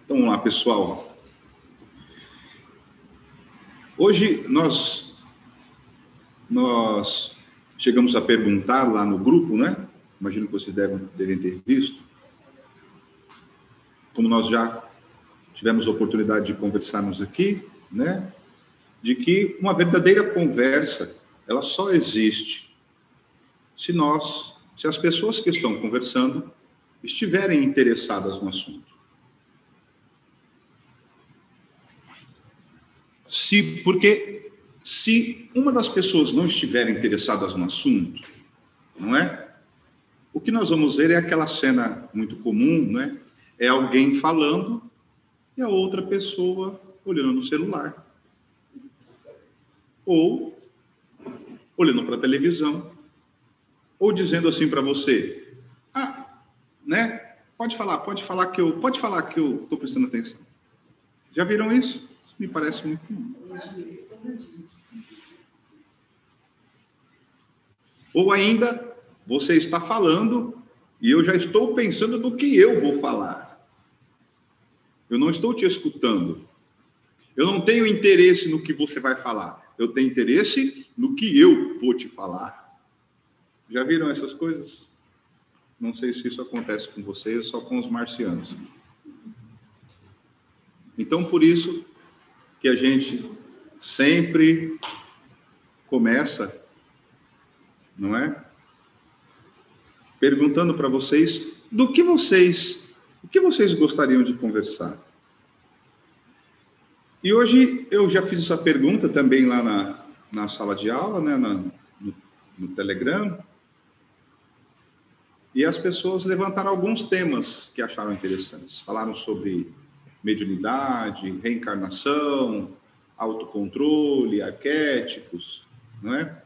Então, vamos lá, pessoal. Hoje nós chegamos a perguntar lá no grupo, né? Imagino que vocês devem ter visto. Como nós já tivemos a oportunidade de conversarmos aqui, né? De que uma verdadeira conversa, ela só existe se as pessoas que estão conversando estiverem interessadas no assunto. Porque se uma das pessoas não estiver interessada no assunto, não é? O que nós vamos ver é aquela cena muito comum, né? É alguém falando e a outra pessoa olhando no celular. Ou olhando para a televisão. Ou dizendo assim para você, né? Pode falar que eu estou prestando atenção. Já viram isso? Me parece muito comum. Ou ainda, você está falando e eu já estou pensando no que eu vou falar. Eu não estou te escutando. Eu não tenho interesse no que você vai falar. Eu tenho interesse no que eu vou te falar. Já viram essas coisas? Não sei se isso acontece com vocês, só com os marcianos. Então, por isso que a gente sempre começa, não é? Perguntando para vocês o que vocês gostariam de conversar. E hoje eu já fiz essa pergunta também lá na sala de aula, né, no Telegram, e as pessoas levantaram alguns temas que acharam interessantes. Falaram sobre mediunidade, reencarnação, autocontrole, arquétipos, não é?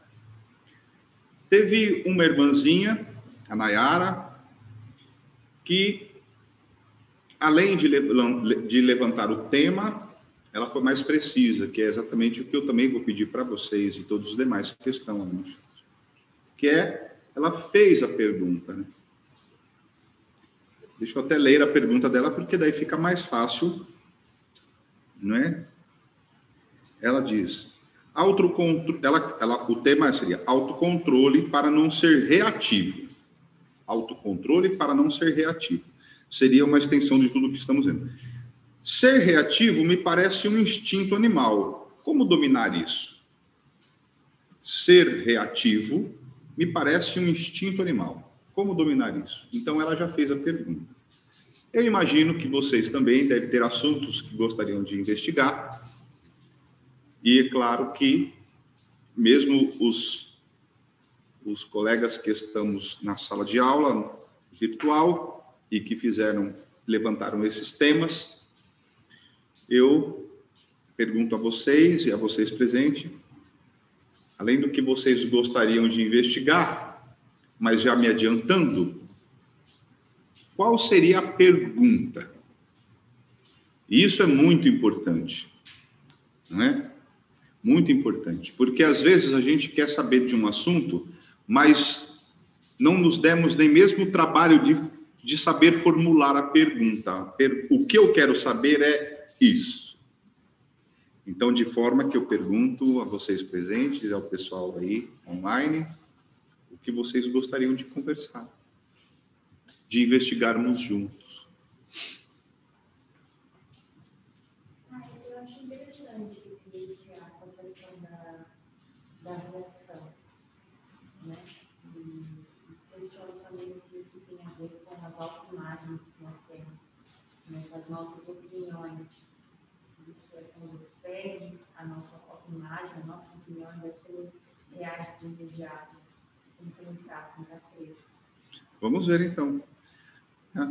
Teve uma irmãzinha, a Nayara, que, além de levantar o tema, ela foi mais precisa, que é exatamente o que eu também vou pedir para vocês e todos os demais que estão ali no chat. Que é, ela fez a pergunta, né? Deixa eu até ler a pergunta dela, porque daí fica mais fácil, não é? Ela diz, o tema seria autocontrole para não ser reativo. Autocontrole para não ser reativo. Seria uma extensão de tudo que estamos vendo. Ser reativo me parece um instinto animal. Como dominar isso? Ser reativo me parece um instinto animal. Como dominar isso? Então, ela já fez a pergunta. Eu imagino que vocês também devem ter assuntos que gostariam de investigar. E é claro que, mesmo os colegas que estamos na sala de aula virtual e que levantaram esses temas, eu pergunto a vocês e a vocês presentes, além do que vocês gostariam de investigar, mas já me adiantando, qual seria a pergunta? E isso é muito importante, não é? Muito importante, porque às vezes a gente quer saber de um assunto, mas não nos demos nem mesmo o trabalho de saber formular a pergunta. O que eu quero saber é isso. Então, de forma que eu pergunto a vocês presentes, ao pessoal aí online, o que vocês gostariam de conversar, de investigarmos juntos. Eu acho interessante iniciar com a questão da reação, né? E questiono também se isso tem a ver com as autoimagens que nós temos, né? As nossas opiniões. Isso é quando perde a nossa autoimagem, a nossa opinião, e aquilo reage de imediato, como pensasse na frente. Vamos ver, então.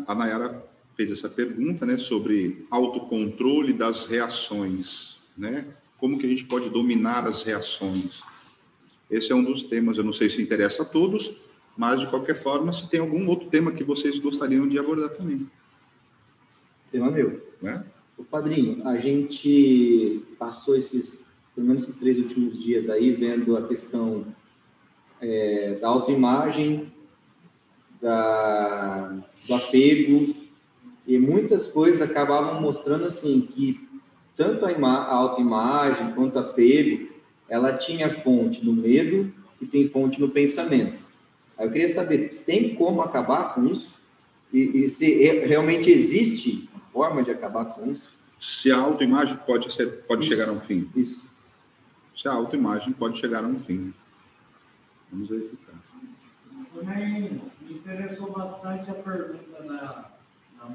A Nayara fez essa pergunta, né, sobre autocontrole das reações, né? Como que a gente pode dominar as reações? Esse é um dos temas, eu não sei se interessa a todos, mas, de qualquer forma, se tem algum outro tema que vocês gostariam de abordar também. Tema meu. Né? O padrinho, a gente passou pelo menos esses 3 últimos dias aí, vendo a questão da autoimagem, do apego, E muitas coisas acabavam mostrando assim que tanto a autoimagem quanto a apego, ela tinha fonte no medo e tem fonte no pensamento. Aí eu queria saber, tem como acabar com isso? E se realmente existe forma de acabar com isso? Se a autoimagem pode chegar a um fim. Isso. Se a autoimagem pode chegar a um fim. Vamos verificar. Também me interessou bastante a pergunta da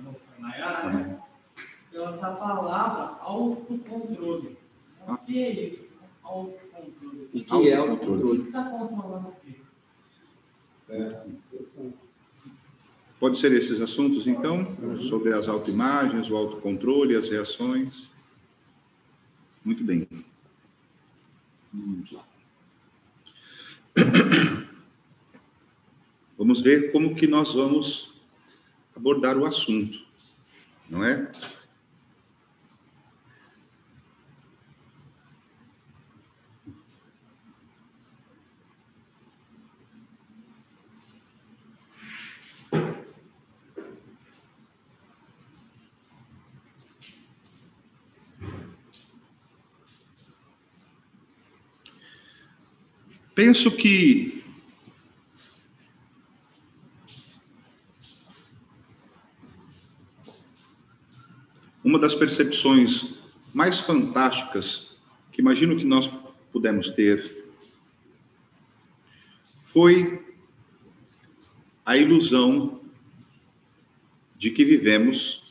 moça Nayara, essa palavra autocontrole. O que é isso? Autocontrole. O que é autocontrole? O que está controlando o quê? Pode ser esses assuntos, então, sobre as autoimagens, o autocontrole, as reações. Muito bem. Vamos lá. Vamos ver como que nós vamos abordar o assunto, não é? Penso que uma das percepções mais fantásticas que imagino que nós pudemos ter foi a ilusão de que vivemos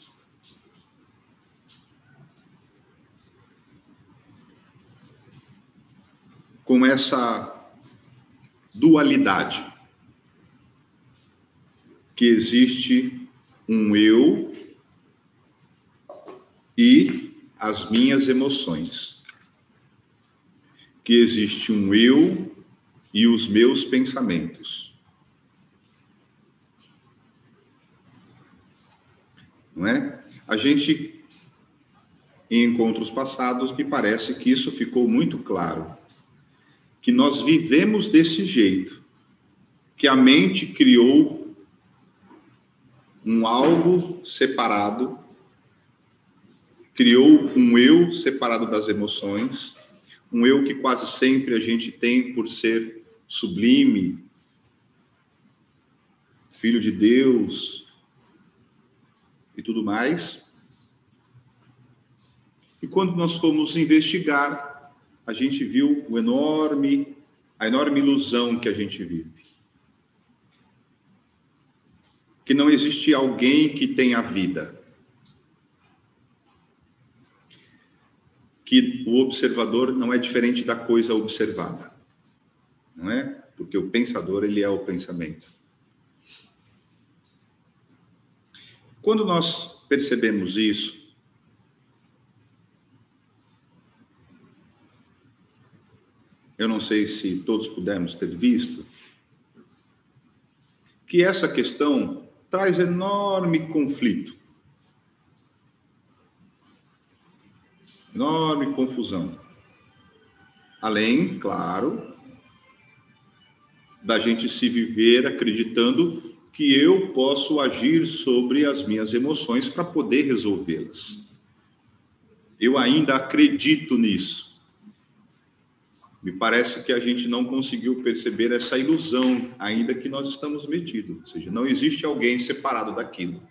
com essa dualidade, que existe um eu e as minhas emoções, que existe um eu e os meus pensamentos. Não é? A gente, em encontros passados, me parece que isso ficou muito claro, que nós vivemos desse jeito, que a mente criou um algo separado, criou um eu separado das emoções, um eu que quase sempre a gente tem por ser sublime, filho de Deus e tudo mais. E quando nós fomos investigar, a gente viu a enorme ilusão que a gente vive. Que não existe alguém que tenha vida. Que o observador não é diferente da coisa observada. Não é? Porque o pensador, ele é o pensamento. Quando nós percebemos isso, eu não sei se todos pudemos ter visto, que essa questão traz enorme conflito, enorme confusão. Além, claro, da gente se viver acreditando que eu posso agir sobre as minhas emoções para poder resolvê-las. Eu ainda acredito nisso. Me parece que a gente não conseguiu perceber essa ilusão, ainda que nós estamos metidos. Ou seja, não existe alguém separado daquilo.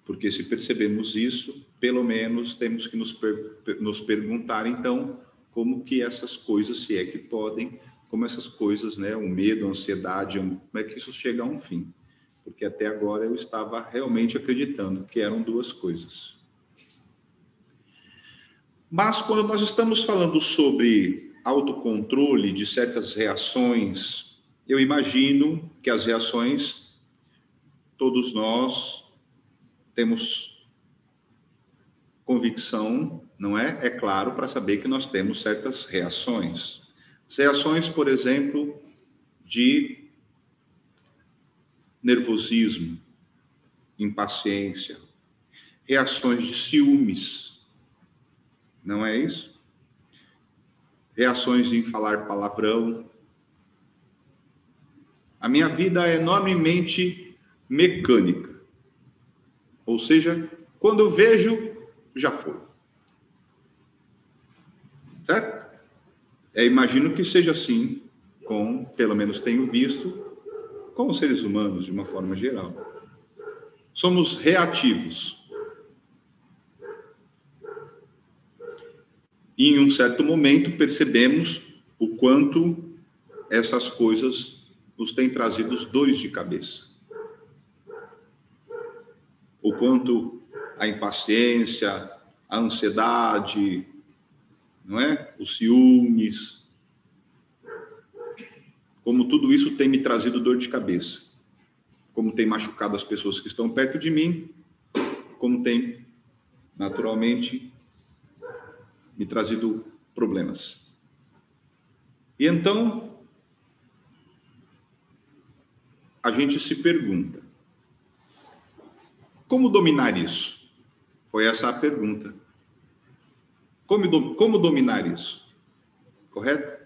Porque se percebemos isso, pelo menos temos que nos perguntar, então, como que essas coisas, se é que podem, como essas coisas, né, o medo, a ansiedade, como é que isso chega a um fim? Porque até agora eu estava realmente acreditando que eram duas coisas. Mas quando nós estamos falando sobre autocontrole de certas reações, eu imagino que as reações, todos nós temos convicção, não é? É claro, para saber que nós temos certas reações. As reações, por exemplo, de nervosismo, impaciência, reações de ciúmes, não é isso? Reações em falar palavrão. A minha vida é enormemente mecânica. Ou seja, quando eu vejo, já foi. Certo? Imagino que seja assim, pelo menos tenho visto, com os seres humanos, de uma forma geral. Somos reativos. E em um certo momento percebemos o quanto essas coisas nos têm trazido dores de cabeça. O quanto a impaciência, a ansiedade, não é? Os ciúmes, como tudo isso tem me trazido dor de cabeça. Como tem machucado as pessoas que estão perto de mim, como tem, naturalmente, me trazido problemas. E então, a gente se pergunta, como dominar isso? Foi essa a pergunta. Como dominar isso? Correto?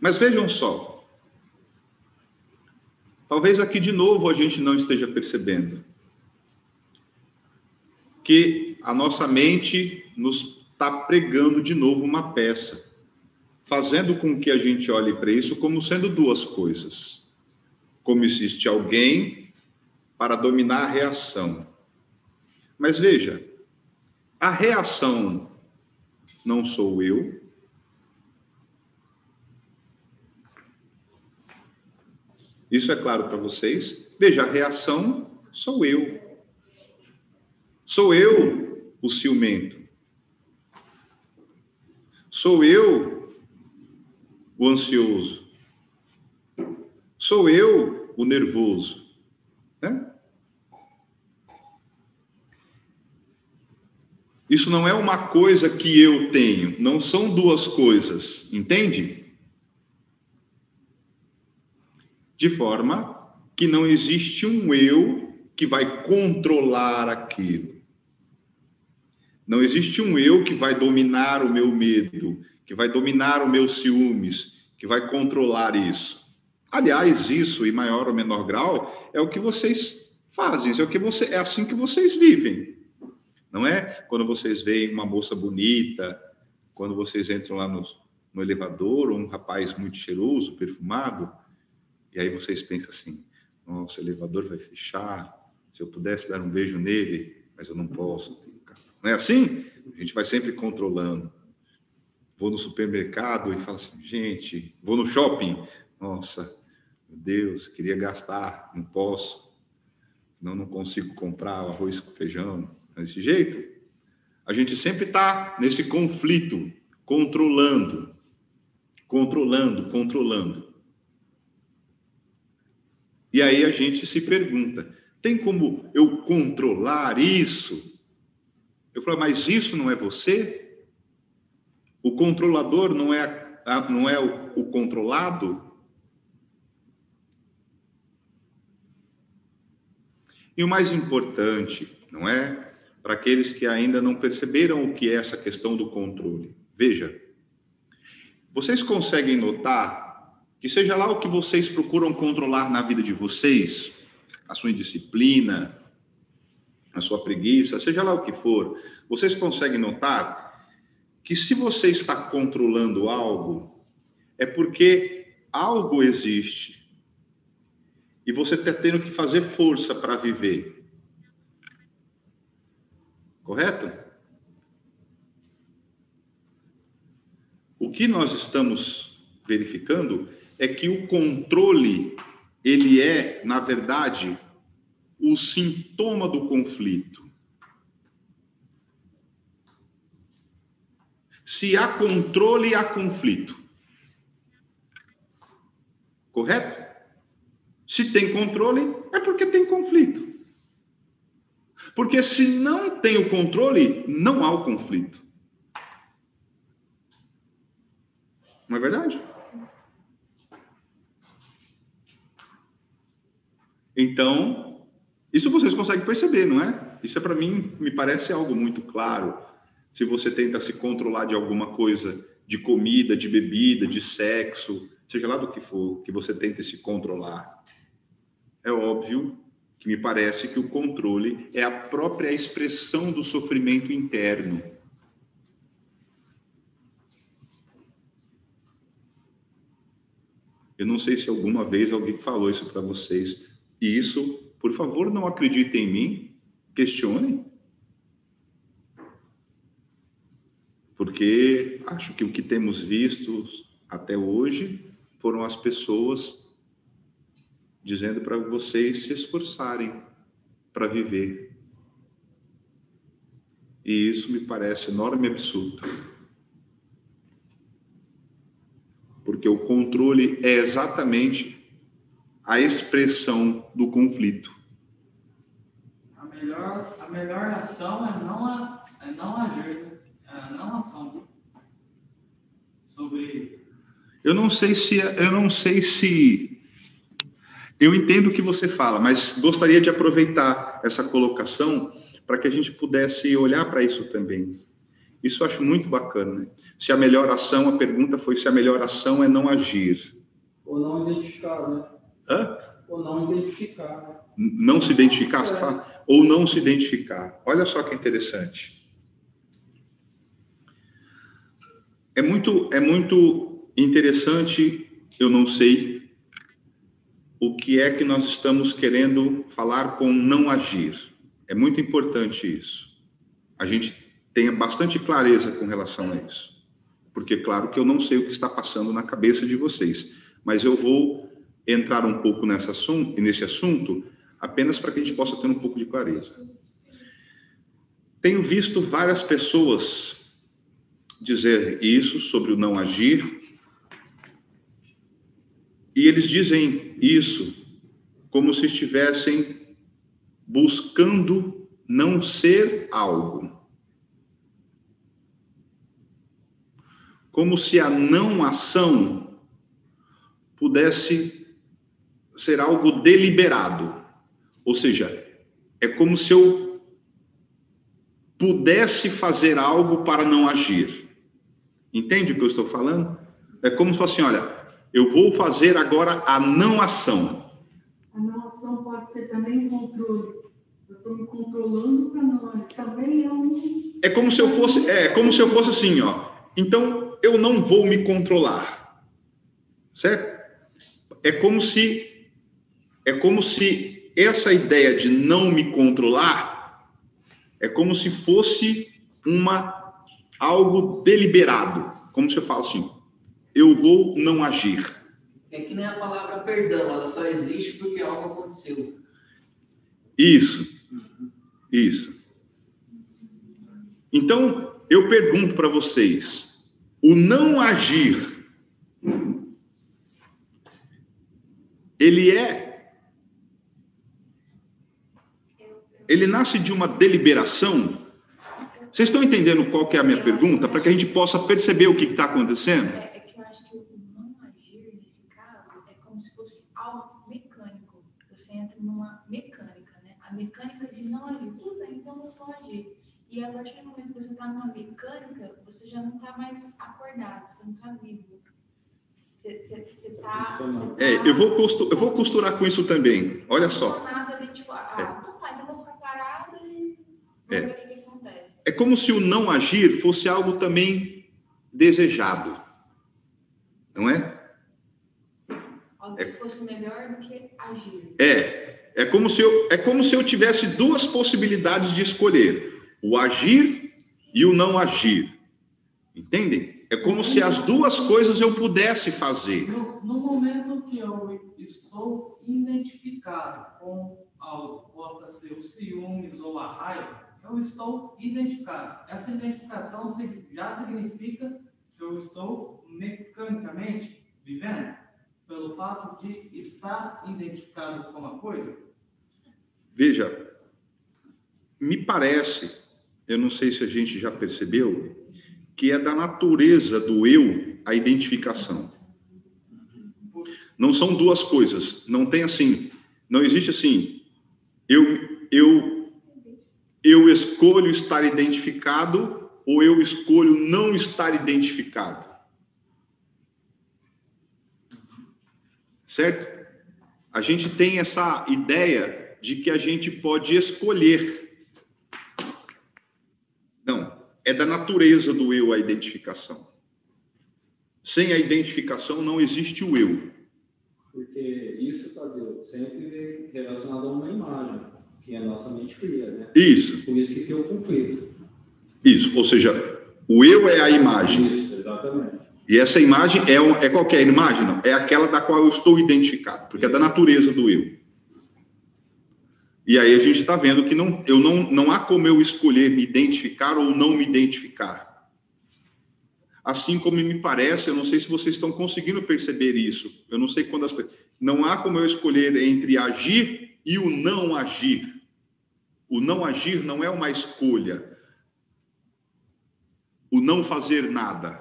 Mas vejam só, talvez aqui de novo a gente não esteja percebendo que a nossa mente nos está pregando de novo uma peça, fazendo com que a gente olhe para isso como sendo duas coisas. Como existe alguém para dominar a reação. Mas veja, a reação não sou eu. Isso é claro para vocês? Veja, a reação sou eu. Sou eu o ciumento. Sou eu o ansioso. Sou eu o nervoso. Né? Isso não é uma coisa que eu tenho. Não são duas coisas. Entende? De forma que não existe um eu que vai controlar aquilo. Não existe um eu que vai dominar o meu medo, que vai dominar o meu ciúmes, que vai controlar isso. Aliás, isso, em maior ou menor grau, é o que vocês fazem, é assim que vocês vivem. Não é? Quando vocês veem uma moça bonita, quando vocês entram lá no elevador, ou um rapaz muito cheiroso, perfumado, e aí vocês pensam assim, nossa, o elevador vai fechar, se eu pudesse dar um beijo nele, mas eu não posso. Não é assim? A gente vai sempre controlando. Vou no supermercado e falo assim, gente, vou no shopping, nossa, meu Deus, queria gastar, não posso, senão não consigo comprar o arroz com feijão. Desse jeito, a gente sempre está nesse conflito, controlando. E aí a gente se pergunta, tem como eu controlar isso? Eu falo, mas isso não é você? O controlador não é o controlado? E o mais importante, não é? Para aqueles que ainda não perceberam o que é essa questão do controle. Veja, vocês conseguem notar que seja lá o que vocês procuram controlar na vida de vocês, a sua indisciplina, a sua preguiça, seja lá o que for, vocês conseguem notar que se você está controlando algo, é porque algo existe e você está tendo que fazer força para viver. Correto? O que nós estamos verificando é que o controle, ele é, na verdade, o sintoma do conflito. Se há controle, há conflito. Correto? Se tem controle, é porque tem conflito. Porque se não tem o controle, não há o conflito. Não é verdade? Então, isso vocês conseguem perceber, não é? Isso para mim, me parece algo muito claro. Se você tenta se controlar de alguma coisa, de comida, de bebida, de sexo, seja lá do que for, que você tente se controlar. é óbvio que me parece que o controle é a própria expressão do sofrimento interno. Eu não sei se alguma vez alguém falou isso para vocês. E isso, por favor, não acreditem em mim, questionem. Porque acho que o que temos visto até hoje foram as pessoas dizendo para vocês se esforçarem para viver. E isso me parece enorme absurdo. Porque o controle é exatamente a expressão do conflito. A melhor ação é não agir, é não ação. Sobre... Eu não sei se eu entendo o que você fala, mas gostaria de aproveitar essa colocação para que a gente pudesse olhar para isso também. Isso eu acho muito bacana, né? Se a melhor ação, a pergunta foi se a melhor ação é não agir. Ou não identificar, né? Hã? Ou não identificar, né? Não se identificar, você fala? Ou não se identificar. Olha só que interessante. É muito interessante, eu não sei o que é que nós estamos querendo falar com não agir. É muito importante isso. A gente tenha bastante clareza com relação a isso. Porque, claro, que eu não sei o que está passando na cabeça de vocês. Mas eu vou entrar um pouco nesse assunto apenas para que a gente possa ter um pouco de clareza. Tenho visto várias pessoas dizer isso sobre o não agir. E eles dizem isso como se estivessem buscando não ser algo. Como se a não ação pudesse ser algo deliberado. Ou seja, é como se eu pudesse fazer algo para não agir. Entende o que eu estou falando? É como se fosse assim, olha, eu vou fazer agora a não ação. A não ação pode ser também controle. Eu estou me controlando para não agir. Também é um... É como se eu fosse assim, ó. Então, eu não vou me controlar. Certo? É como se essa ideia de não me controlar é como se fosse algo deliberado. Como se eu falo assim, eu vou não agir. É que nem a palavra perdão, ela só existe porque algo aconteceu. Isso. Então, eu pergunto para vocês, o não agir, ele nasce de uma deliberação? Vocês estão entendendo qual que é a minha pergunta? Para que a gente possa perceber o que está acontecendo? É que eu acho que o não agir, nesse caso, é como se fosse algo mecânico. Você entra numa mecânica, né? A mecânica de não agir. Tudo bem, então eu vou agir. E a partir do momento que você está numa mecânica, você já não está mais acordado, você não está vivo. Você está... Eu vou costurar com isso também. Olha só. Nada ali, tipo, então eu vou ficar parado e vou ver o que acontece. É como se o não agir fosse algo também desejado. Não é? Algo que fosse melhor do que agir. É como se eu tivesse duas possibilidades de escolher. O agir e o não agir. Entendem? É como se as duas coisas eu pudesse fazer. No momento que eu estou identificado com algo, possa ser o ciúmes ou a raiva, eu estou identificado. Essa identificação já significa que eu estou mecanicamente vivendo, pelo fato de estar identificado com a coisa? Veja, me parece, eu não sei se a gente já percebeu, que é da natureza do eu a identificação. Não são duas coisas. Não tem assim, não existe assim, eu escolho estar identificado ou eu escolho não estar identificado. Certo? a gente tem essa ideia de que a gente pode escolher. Não, é da natureza do eu a identificação. Sem a identificação não existe o eu. Porque isso, Tadeu, sempre relacionado a uma imagem, que a nossa mente cria, né? Isso. Por isso que tem o conflito. Isso, ou seja, o eu é a imagem. Isso, exatamente. E essa imagem é qualquer imagem? Não, é aquela da qual eu estou identificado, porque é da natureza do eu. E aí a gente está vendo que não há como eu escolher me identificar ou não me identificar. Assim como me parece, eu não sei se vocês estão conseguindo perceber isso, eu não sei quando não há como eu escolher entre agir e o não agir. O não agir não é uma escolha. O não fazer nada.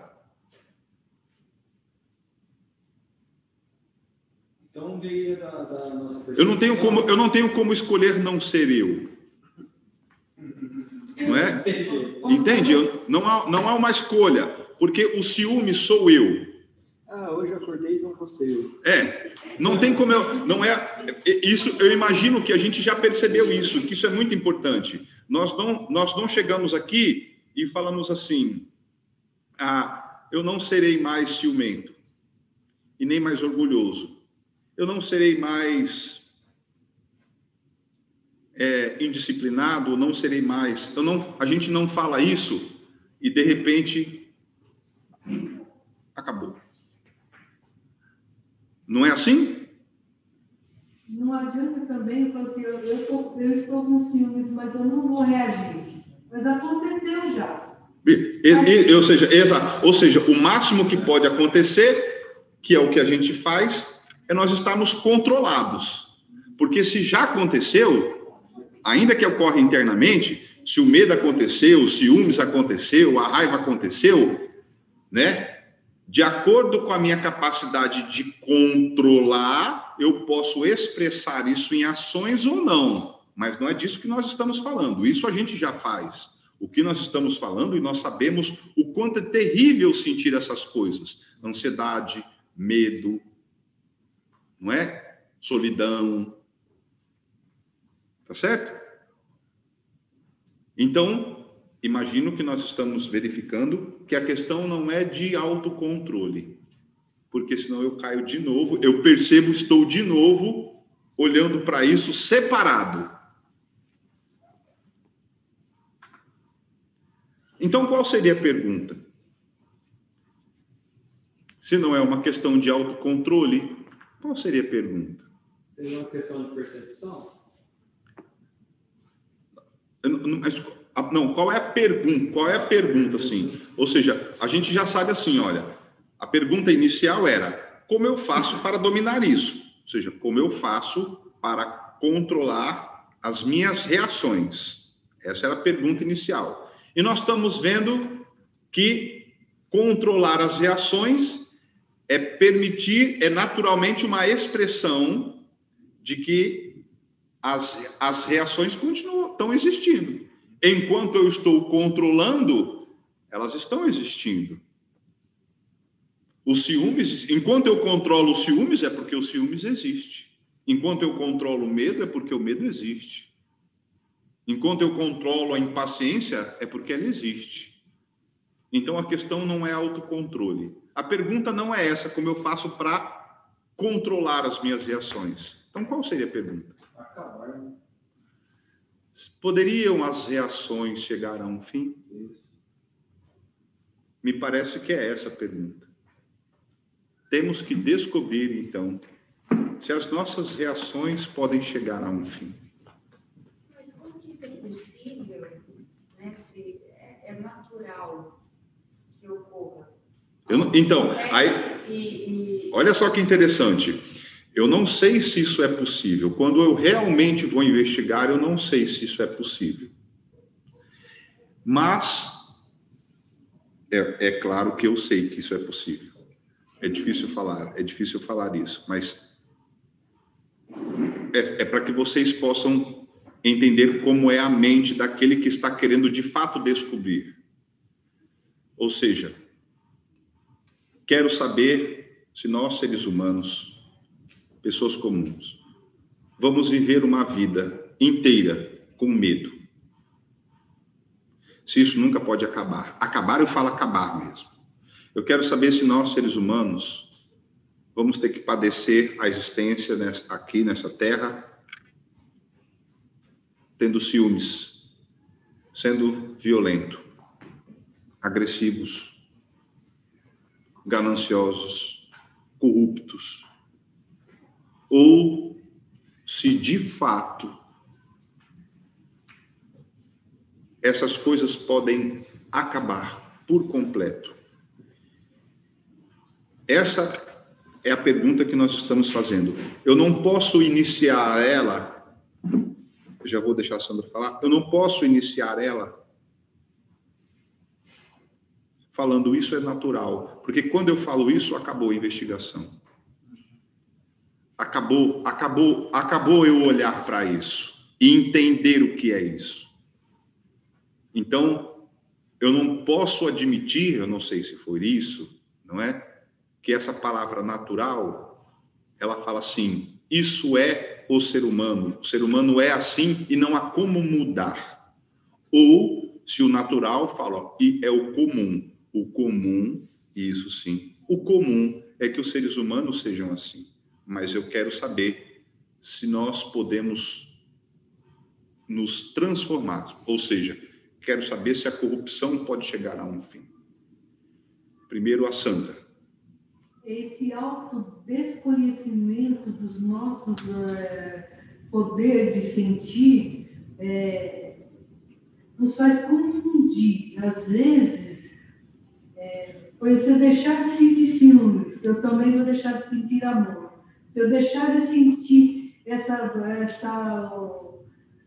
Então, veio da nossa percepção... Eu não tenho como escolher não ser eu. Não é? Entende? Não há uma escolha, porque o ciúme sou eu. Hoje eu acordei com você. Não tem como não é isso. Eu imagino que a gente já percebeu isso, que isso é muito importante. Nós não chegamos aqui e falamos assim: eu não serei mais ciumento e nem mais orgulhoso. Eu não serei mais indisciplinado, não serei mais. A gente não fala isso e de repente acabou. Não é assim? Não adianta também, eu falo assim, eu estou com ciúmes, mas eu não vou reagir. Mas aconteceu já. Ou seja, o máximo que pode acontecer, que é o que a gente faz, é nós estarmos controlados. Porque se já aconteceu, ainda que ocorra internamente, se o medo aconteceu, o ciúmes aconteceu, a raiva aconteceu, né? De acordo com a minha capacidade de controlar, eu posso expressar isso em ações ou não. Mas não é disso que nós estamos falando. Isso a gente já faz. O que nós estamos falando, e nós sabemos o quanto é terrível sentir essas coisas. Ansiedade, medo, não é? Solidão. Tá certo? Então, imagino que nós estamos verificando que a questão não é de autocontrole. Porque senão eu caio de novo, eu percebo, estou de novo olhando para isso separado. Então, qual seria a pergunta? Se não é uma questão de autocontrole, qual seria a pergunta? Seria uma questão de percepção? Não, qual é a pergunta? Qual é a pergunta, assim? Ou seja, a gente já sabe assim, olha, a pergunta inicial era, como eu faço para dominar isso? Ou seja, como eu faço para controlar as minhas reações? Essa era a pergunta inicial. E nós estamos vendo que controlar as reações é permitir, é naturalmente uma expressão de que as reações estão existindo. Enquanto eu estou controlando, elas estão existindo. Os ciúmes, enquanto eu controlo os ciúmes, é porque o ciúmes existe. Enquanto eu controlo o medo, é porque o medo existe. Enquanto eu controlo a impaciência, é porque ela existe. Então, a questão não é autocontrole. A pergunta não é essa, como eu faço para controlar as minhas reações. Então, qual seria a pergunta? Acabar, né? Poderiam as reações chegar a um fim? Me parece que é essa a pergunta. Temos que descobrir, então, se as nossas reações podem chegar a um fim. Mas como que isso é possível, né, se é natural que ocorra? Então, aí, olha só que interessante. Eu não sei se isso é possível. Quando eu realmente vou investigar, eu não sei se isso é possível. Mas, é claro que eu sei que isso é possível. É difícil falar isso, mas é para que vocês possam entender como é a mente daquele que está querendo de fato descobrir. Ou seja, quero saber se nós, seres humanos, pessoas comuns, vamos viver uma vida inteira com medo. Se isso nunca pode acabar. Acabar, eu falo acabar mesmo. Eu quero saber se nós, seres humanos, vamos ter que padecer a existência aqui nessa terra, tendo ciúmes, sendo violento, agressivos, gananciosos, corruptos, ou se de fato essas coisas podem acabar por completo. Essa é a pergunta que nós estamos fazendo. Eu não posso iniciar ela, eu já vou deixar a Sandra falar, eu não posso iniciar ela falando isso é natural, porque quando eu falo isso, acabou a investigação. Acabou eu olhar para isso e entender o que é isso. Então, eu não posso admitir, eu não sei se for isso, não é? Que essa palavra natural, ela fala assim, isso é o ser humano é assim e não há como mudar. Ou, se o natural fala, ó, e é o comum, isso sim, o comum é que os seres humanos sejam assim. Mas eu quero saber se nós podemos nos transformar, ou seja, quero saber se a corrupção pode chegar a um fim. Primeiro, a Sandra. Esse autodesconhecimento dos nossos poder de sentir nos faz confundir. Às vezes, se eu deixar de sentir ciúmes, eu também vou deixar de sentir amor. Se eu deixar de sentir essa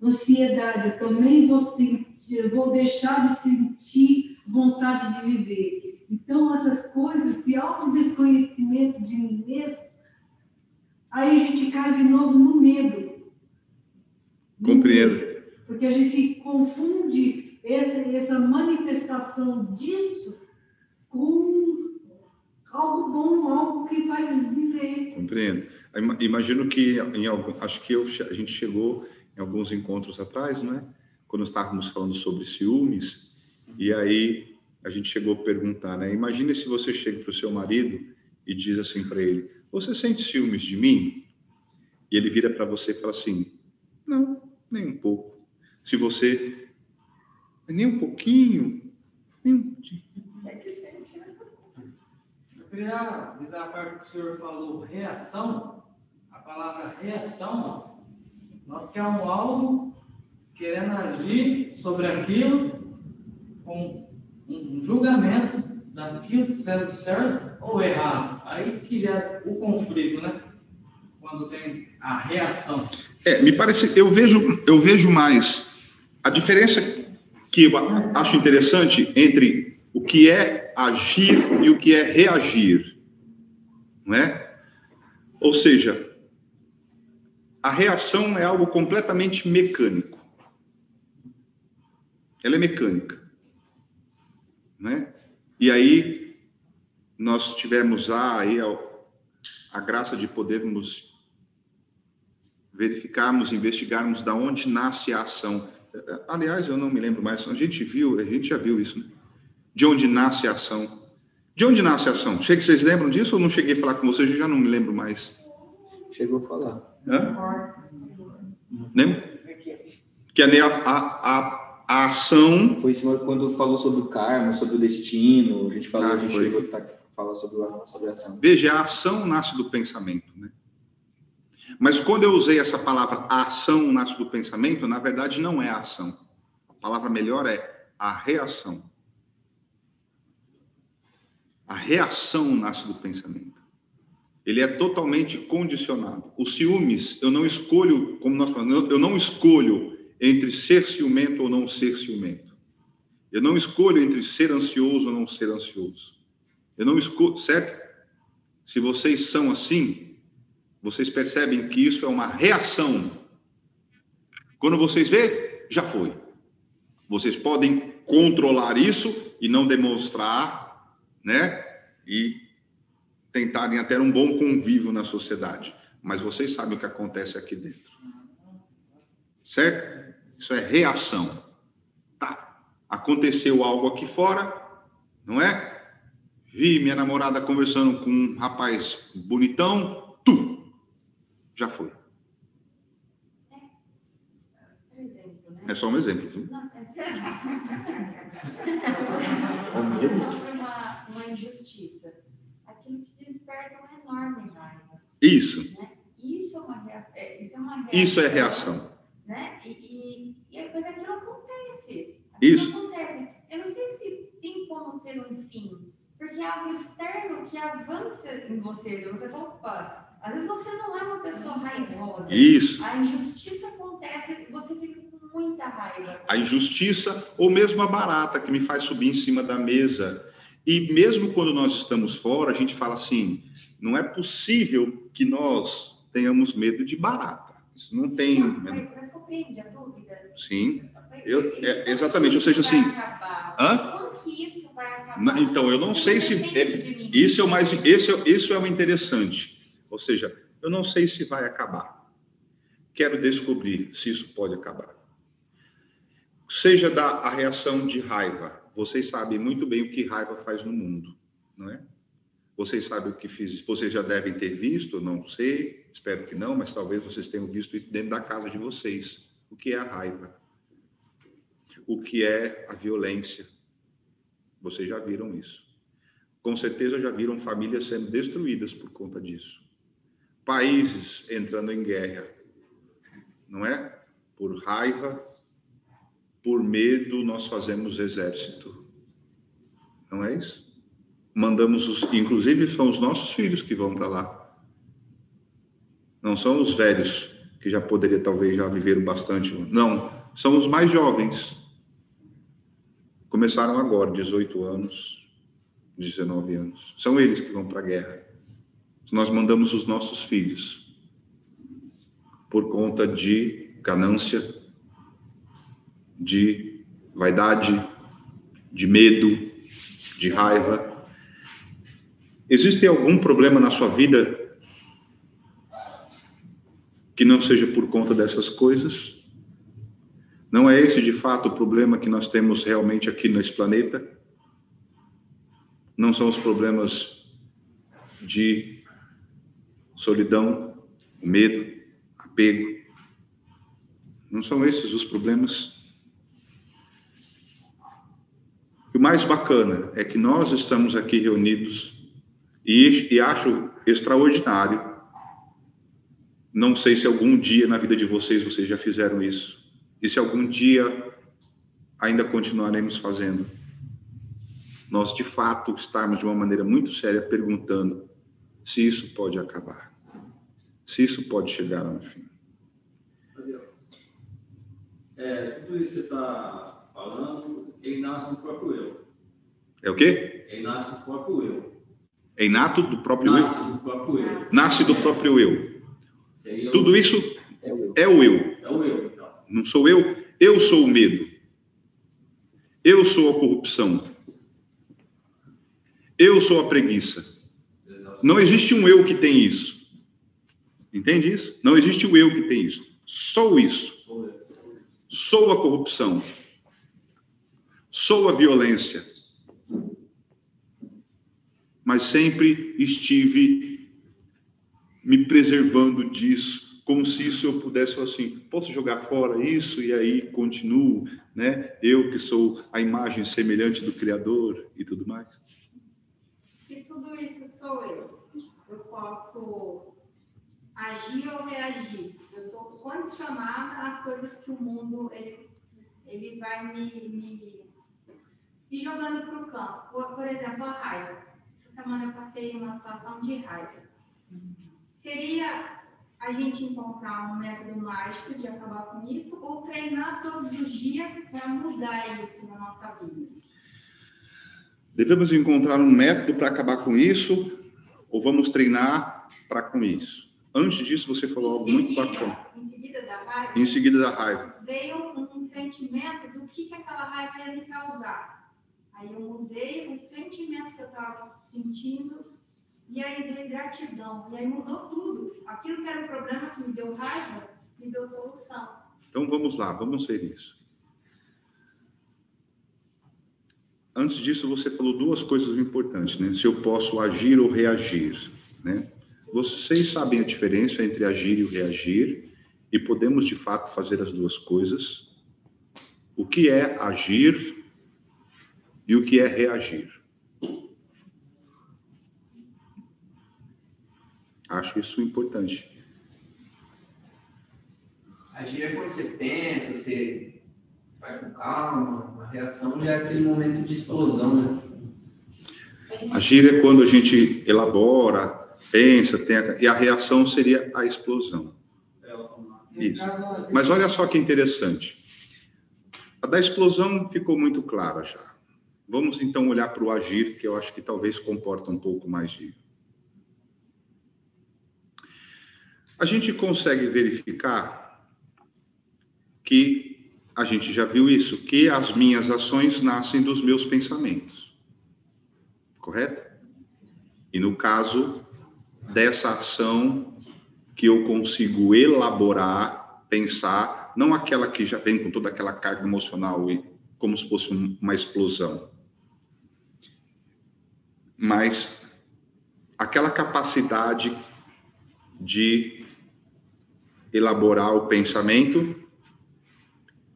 ansiedade, eu também vou deixar de sentir vontade de viver. Então, essas coisas, esse autodesconhecimento de mim mesmo, aí a gente cai de novo no medo. Compreendo. Porque a gente confunde essa manifestação disso com algo bom, algo que faz viver. Compreendo. Imagino que, acho que a gente chegou em alguns encontros atrás, não é? Quando estávamos falando sobre ciúmes, e aí a gente chegou a perguntar, né? Imagine se você chega para o seu marido e diz assim para ele, você sente ciúmes de mim? E ele vira para você e fala assim, não, nem um pouco. Se você, nem um pouquinho, nem um pouquinho. É que sente, né? Eu queria avisar a parte que o senhor falou, reação. A palavra reação, nós queremos algo querendo agir sobre aquilo com um julgamento daquilo sendo certo ou errado. Aí que já é o conflito, né? Quando tem a reação. Me parece, eu vejo mais a diferença que eu acho interessante entre o que é agir e o que é reagir, não é? Ou seja, a reação é algo completamente mecânico. Ela é mecânica, não é? E aí nós tivemos aí a graça de podermos verificarmos, investigarmos da onde nasce a ação. Aliás, eu não me lembro mais, a gente já viu isso, né? De onde nasce a ação. De onde nasce a ação? Vocês lembram disso ou não cheguei a falar com vocês? Eu já não me lembro mais. Chegou a falar. Lembra? Que a ação... Foi em cima quando falou sobre o karma, sobre o destino, a gente chegou a falar sobre a ação. Veja, a ação nasce do pensamento, né? Mas quando eu usei essa palavra, a ação nasce do pensamento, na verdade não é a ação. A palavra melhor é a reação. A reação nasce do pensamento. Ele é totalmente condicionado. Os ciúmes, eu não escolho, como nós falamos, eu não escolho entre ser ciumento ou não ser ciumento. Eu não escolho entre ser ansioso ou não ser ansioso. Eu não escolho, certo? Se vocês são assim, vocês percebem que isso é uma reação. Quando vocês vê, já foi. Vocês podem controlar isso e não demonstrar, né? E tentarem até um bom convívio na sociedade. mas vocês sabem o que acontece aqui dentro. Certo? Isso é reação. Tá. Aconteceu algo aqui fora, não é? Vi minha namorada conversando com um rapaz bonitão, já foi. É só um exemplo, viu? Uma injustiça. Aquilo te desperta uma enorme raiva. Isso. Né? Isso é uma reação. Isso é reação. Né? E depois aquilo acontece. Isso. Acontece. Eu não sei se tem como ter um fim. Porque é algo externo que avança em você. Você fala, opa, às vezes você não é uma pessoa raivosa. Isso. A injustiça acontece e você fica com muita raiva. A injustiça ou mesmo a barata que me faz subir em cima da mesa. E mesmo quando nós estamos fora, a gente fala assim, não é possível que nós tenhamos medo de barata. Isso não tem... Mas compreende a dúvida? Sim. Exatamente, ou seja, assim... Como que isso vai acabar? Então, eu não sei se... Isso é o interessante. Ou seja, eu não sei se vai acabar. Quero descobrir se isso pode acabar. Seja a reação de raiva. Vocês sabem muito bem o que raiva faz no mundo, não é? Vocês sabem o que fiz. Vocês já devem ter visto, não sei, espero que não, mas talvez vocês tenham visto isso dentro da casa de vocês. O que é a raiva? O que é a violência? Vocês já viram isso. Com certeza já viram famílias sendo destruídas por conta disso. Países entrando em guerra, não é? Por raiva, por medo, nós fazemos exército. Não é isso? Mandamos inclusive são os nossos filhos que vão para lá. Não são os velhos, que já poderia talvez já viveram bastante. Não, são os mais jovens. Começaram agora, 18 anos, 19 anos. São eles que vão para a guerra. Nós mandamos os nossos filhos por conta de ganância, de vaidade, de medo, de raiva. Existe algum problema na sua vida que não seja por conta dessas coisas? Não é esse, de fato, o problema que nós temos realmente aqui nesse planeta? Não são os problemas de solidão, medo, apego? Não são esses os problemas? O mais bacana é que nós estamos aqui reunidos e acho extraordinário. Não sei se algum dia na vida de vocês já fizeram isso. E se algum dia ainda continuaremos fazendo. Nós, de fato, estarmos de uma maneira muito séria perguntando se isso pode acabar. Se isso pode chegar a um fim. Tudo isso que você está falando, ele nasce no próprio eu. É o quê? Ele nasce do próprio eu. É inato do próprio eu? Nasce do próprio eu. Nasce do próprio eu. Seria Tudo isso é o eu. É o eu, então. Não sou eu. Eu sou o medo. Eu sou a corrupção. Eu sou a preguiça. Não existe um eu que tem isso. Entende isso? Não existe o eu que tem isso. Sou isso. Sou a corrupção. Sou a violência. Mas sempre estive me preservando disso, como se isso eu pudesse falar assim, posso jogar fora isso e aí continuo, né? Eu que sou a imagem semelhante do Criador e tudo mais. Se tudo isso sou eu posso agir ou reagir. Eu estou condicionada às coisas que o mundo ele vai me jogando para o campo. Por exemplo, a raiva. Essa semana eu passei uma situação de raiva. Seria a gente encontrar um método mágico de acabar com isso ou treinar todos os dias para mudar isso na nossa vida? Devemos encontrar um método para acabar com isso ou vamos treinar para com isso? Antes disso, você falou algo muito bacana. Em seguida da raiva. Veio um sentimento do que aquela raiva ia me causar. Aí eu mudei o sentimento que eu estava sentindo E aí veio gratidão. E aí mudou tudo. Aquilo que era o problema que me deu raiva, me deu solução. Então vamos lá, vamos ver isso. Antes disso, você falou duas coisas importantes, né? Se eu posso agir ou reagir, né? Vocês sabem a diferença entre agir e reagir, e podemos, de fato, fazer as duas coisas. O que é agir e o que é reagir? Acho isso importante. Agir é quando você pensa, você vai com calma. A reação já é aquele momento de explosão, né? Agir é quando a gente elabora, pensa, e a reação seria a explosão. Isso. Mas olha só que interessante. A da explosão ficou muito clara já. Vamos então olhar para o agir, que eu acho que talvez comporta um pouco mais de... A gente consegue verificar que, a gente já viu isso, que as minhas ações nascem dos meus pensamentos. Correto? E no caso dessa ação que eu consigo elaborar, pensar, não aquela que já vem com toda aquela carga emocional e como se fosse uma explosão, mas aquela capacidade de elaborar o pensamento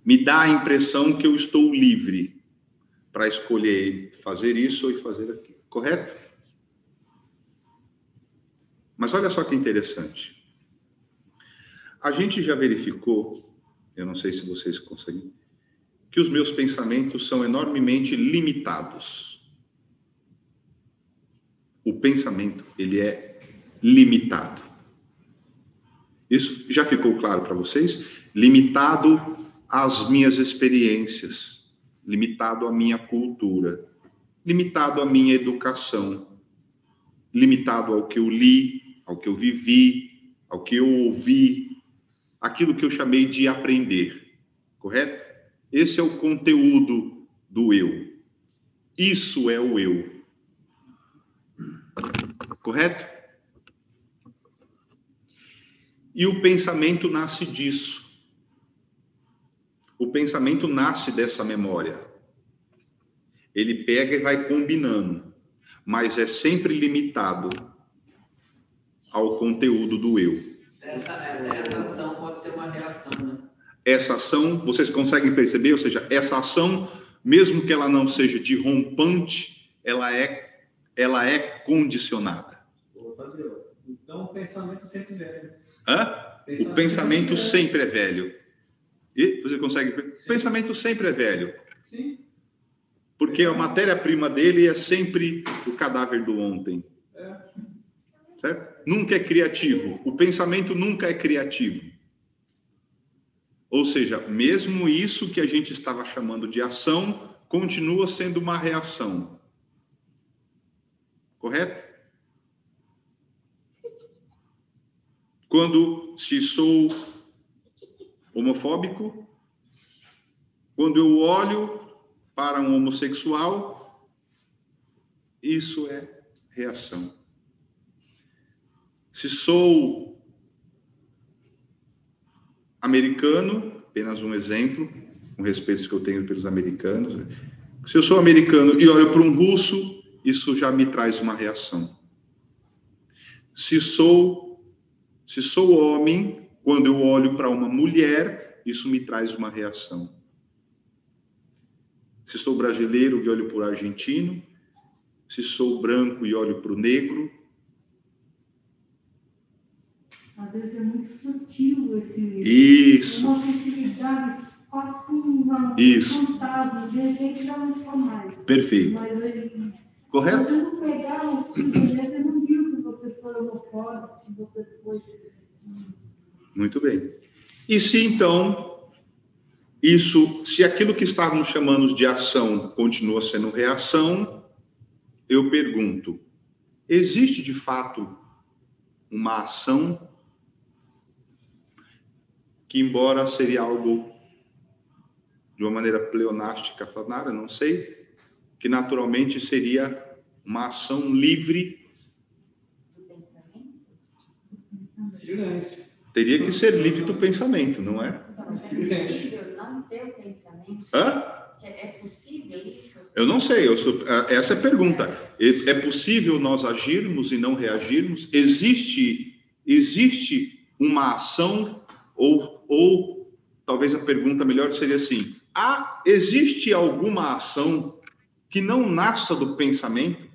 me dá a impressão que eu estou livre para escolher fazer isso e fazer aquilo. Correto? Mas olha só que interessante. A gente já verificou, eu não sei se vocês conseguem, que os meus pensamentos são enormemente limitados. O pensamento, ele é limitado. Isso já ficou claro para vocês? Limitado às minhas experiências, limitado à minha cultura, limitado à minha educação, limitado ao que eu li, ao que eu vivi, ao que eu ouvi, aquilo que eu chamei de aprender, correto? Esse é o conteúdo do eu. Isso é o eu. Correto? E o pensamento nasce disso. O pensamento nasce dessa memória. Ele pega e vai combinando, mas é sempre limitado ao conteúdo do eu. Essa ação pode ser uma reação, né? Essa ação, vocês conseguem perceber? Ou seja, essa ação, mesmo que ela não seja de rompante, ela é condicionada. Então, o pensamento sempre é velho. O pensamento sempre é velho. E você consegue ver? O pensamento sempre é velho. Sim. Porque a matéria-prima dele é sempre o cadáver do ontem. Certo? Nunca é criativo. O pensamento nunca é criativo. Ou seja, mesmo isso que a gente estava chamando de ação, continua sendo uma reação. Correto? Se sou homofóbico, quando eu olho para um homossexual, isso é reação. Se sou americano, apenas um exemplo, com respeito que eu tenho pelos americanos, se eu sou americano e olho para um russo, isso já me traz uma reação. Se sou homem, quando eu olho para uma mulher, isso me traz uma reação. Se sou brasileiro e olho para o argentino, se sou branco e olho para o negro. Às vezes é muito sutil Isso. uma sensibilidade quase uma fantasma, de repente já não só mais. Perfeito. Mas ele, correto? Se você não pegar você não viu que você foi homofóbico, que você foi... Muito bem. E se então, se aquilo que estávamos chamando de ação continua sendo reação, eu pergunto, existe de fato uma ação que, embora seria algo de uma maneira pleonástica, falar, não sei, que naturalmente seria uma ação livre Silêncio. Teria que ser livre do pensamento, não é? Então, é possível não ter o pensamento? Hã? É possível isso? Eu não sei, essa é a pergunta. É possível nós agirmos e não reagirmos? Existe uma ação, ou talvez a pergunta melhor seria assim, existe alguma ação que não nasça do pensamento?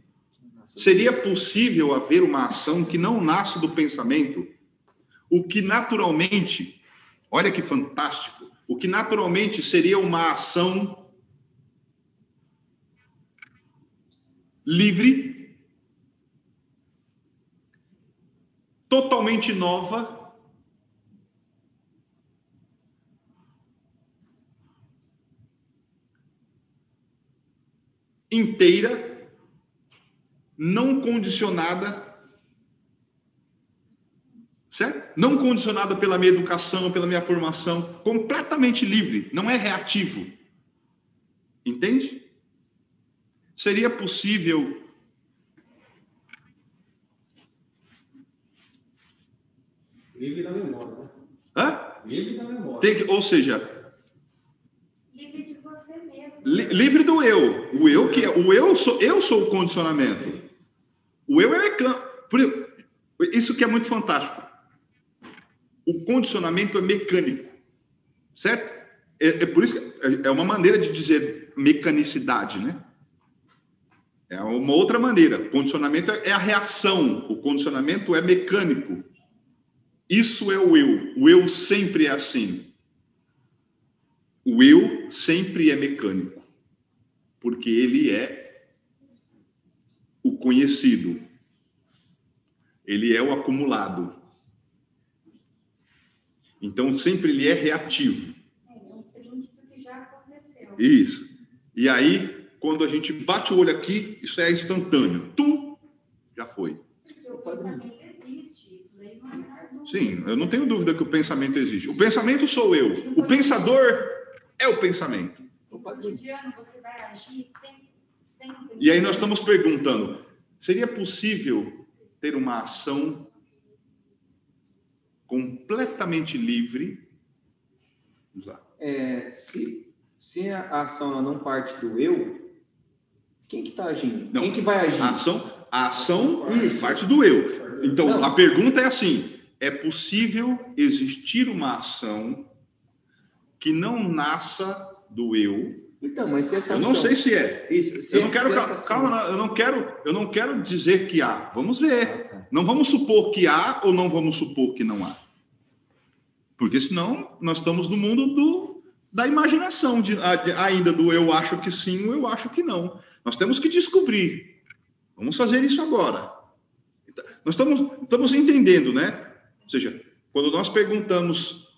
Seria possível haver uma ação que não nasce do pensamento? O que naturalmente, olha que fantástico, o que naturalmente seria uma ação livre, totalmente nova, inteira, não condicionada, certo? Não condicionada pela minha educação, pela minha formação, completamente livre, não é reativo. Entende? Seria possível Livre da memória, né? Hã? Livre da memória. Ou seja, Livre de você mesmo. livre do eu. O eu que é, eu sou o condicionamento. O eu é mecânico. Isso que é muito fantástico. O condicionamento é mecânico, certo? É por isso que é uma maneira de dizer mecanicidade, né? É uma outra maneira. O condicionamento é a reação. O condicionamento é mecânico. Isso é o eu. O eu sempre é assim. O eu sempre é mecânico. Porque ele é o conhecido. Ele é o acumulado. Então, sempre ele é reativo. É um print do que já aconteceu. Isso. E aí, quando a gente bate o olho aqui, isso é instantâneo. Tum! Já foi. Porque o pensamento existe, isso daí não é menor dúvida. Sim, eu não tenho dúvida que o pensamento existe. O pensamento sou eu. O pensador é o pensamento. No cotidiano, você vai agir sem E aí nós estamos perguntando, seria possível ter uma ação completamente livre? Vamos lá. Se a ação ela não parte do eu, quem que está agindo? Não, quem que vai agir? A ação parte do eu. Então, Não. a pergunta é assim, é possível existir uma ação que não nasça do eu? Então, mas se essa Eu ação... não sei se é. Isso, Eu não quero, calma, eu não quero dizer que há. Vamos ver. Não vamos supor que há ou não vamos supor que não há. Porque senão nós estamos no mundo da imaginação, ainda do eu acho que sim, ou eu acho que não. Nós temos que descobrir. Vamos fazer isso agora. Nós estamos entendendo, né? Ou seja, quando nós perguntamos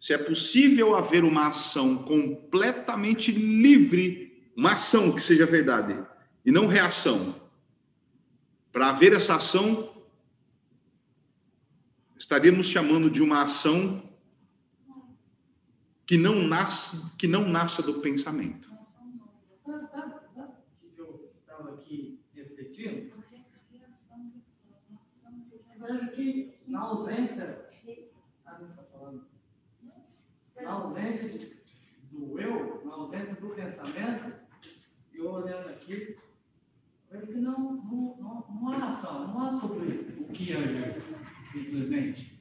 se é possível haver uma ação completamente livre, uma ação que seja verdade, e não reação. Para haver essa ação, estaríamos chamando de uma ação que não nasça do pensamento. Sabe o que eu estava aqui refletindo? Eu vejo que na ausência do eu, na ausência do pensamento, eu olhando aqui, vejo que não há ação, não há sobre o que agir, simplesmente.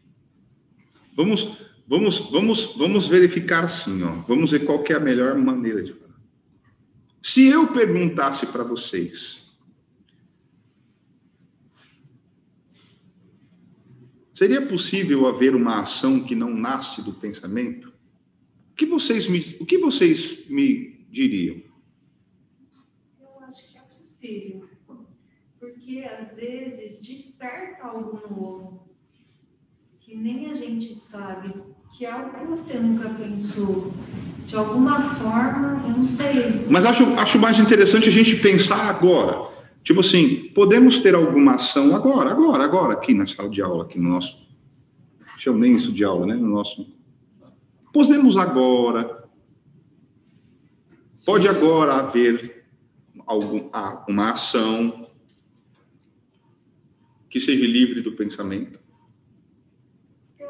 Vamos verificar assim, ó. Vamos ver qual que é a melhor maneira de falar. Se eu perguntasse para vocês, seria possível haver uma ação que não nasce do pensamento? O que vocês me diriam? Eu acho que é possível. Porque, às vezes, desperta algo novo, que nem a gente sabe, que é algo que você nunca pensou. De alguma forma, eu não sei. Mas acho mais interessante a gente pensar agora. Tipo assim, podemos ter alguma ação agora, aqui na sala de aula, aqui no nosso... Não chamo nem isso de aula, né? No nosso... Podemos agora... Pode agora haver uma ação que seja livre do pensamento.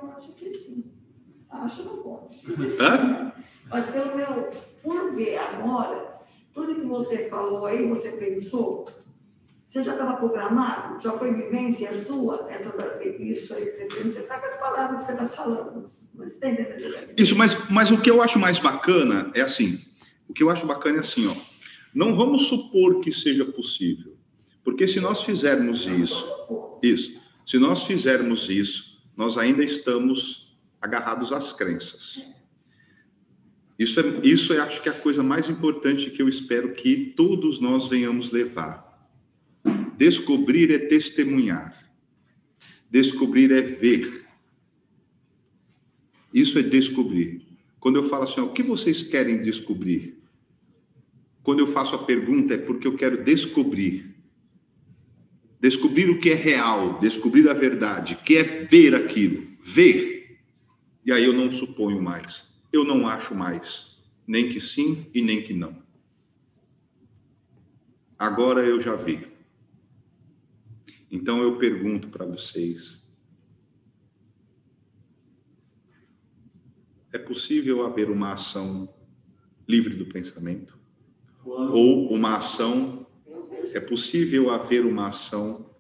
Eu acho que sim. Acho não pode. Hã? Mas pelo meu, por ver agora, tudo que você falou aí, você pensou, você já estava programado? Já foi vivência sua? Isso aí que você tem, você está com as palavras que você está falando. Mas tem entendendo? Isso, mas o que eu acho mais bacana é assim, ó, não vamos supor que seja possível, porque se nós fizermos se nós fizermos isso, nós ainda estamos agarrados às crenças. Isso é, acho que é a coisa mais importante que eu espero que todos nós venhamos levar. Descobrir é testemunhar. Descobrir é ver. Isso é descobrir. Quando eu falo assim, ó, o que vocês querem descobrir? Quando eu faço a pergunta é porque eu quero descobrir. Descobrir o que é real, descobrir a verdade, que é ver aquilo, ver. E aí eu não suponho mais, eu não acho mais, nem que sim e nem que não. Agora eu já vi. Então eu pergunto para vocês, é possível haver uma ação livre do pensamento? Ou uma ação, é possível haver uma ação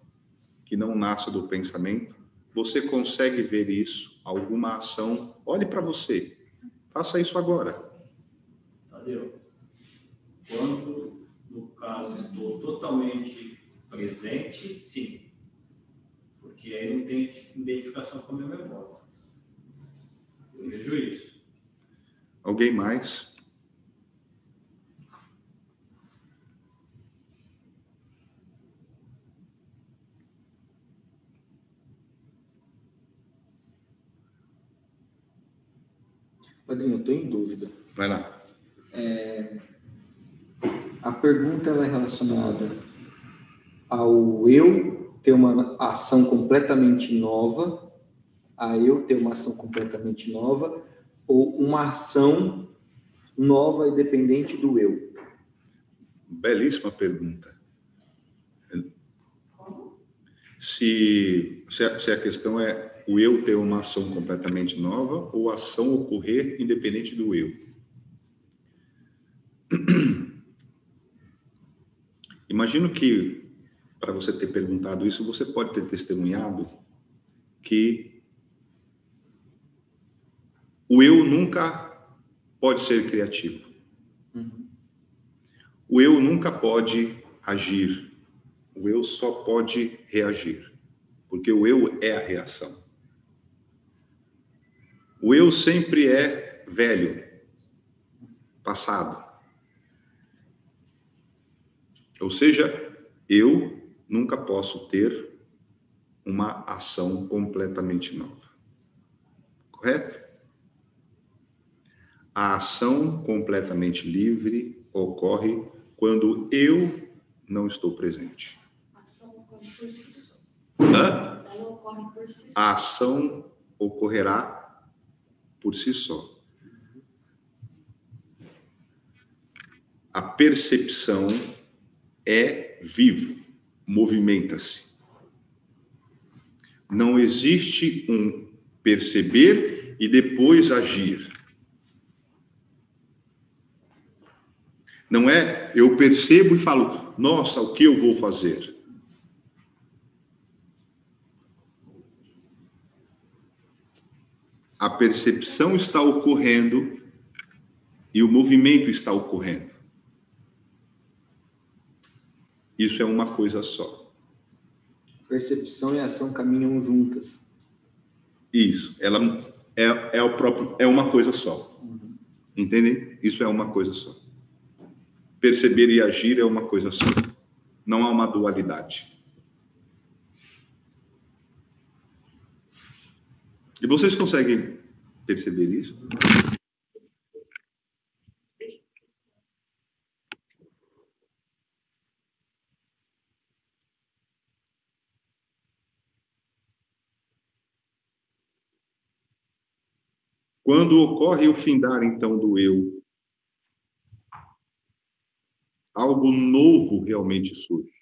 que não nasça do pensamento? Você consegue ver isso? Alguma ação? Olhe para você. Faça isso agora. Tadeu, quando, no caso, estou totalmente presente, sim. Porque aí não tem identificação com a minha memória. Eu vejo isso. Alguém mais? Padrinho, eu estou em dúvida. Vai lá. A pergunta ela é relacionada ao eu ter uma ação completamente nova, a eu ter uma ação completamente nova, ou uma ação nova e dependente do eu? Belíssima pergunta. Se a questão é o eu ter uma ação completamente nova ou a ação ocorrer independente do eu. Imagino que, para você ter perguntado isso, você pode ter testemunhado que o eu nunca pode ser criativo. O eu nunca pode agir. O eu só pode reagir. Porque o eu é a reação. O eu sempre é velho, passado. Ou seja, eu nunca posso ter uma ação completamente nova. Correto? A ação completamente livre ocorre quando eu não estou presente. A ação ocorre por si só. Hã? Ela ocorre por si só. A ação ocorrerá por si só. A percepção é vivo, movimenta-se. Não existe um perceber e depois agir. Não é eu percebo e falo, nossa, o que eu vou fazer? A percepção está ocorrendo e o movimento está ocorrendo. Isso é uma coisa só. Percepção e ação caminham juntas. Isso, ela é uma coisa só. Entendem? Isso é uma coisa só. Perceber e agir é uma coisa só. Não há uma dualidade. E vocês conseguem perceber isso? Quando ocorre o findar, então, do eu, algo novo realmente surge.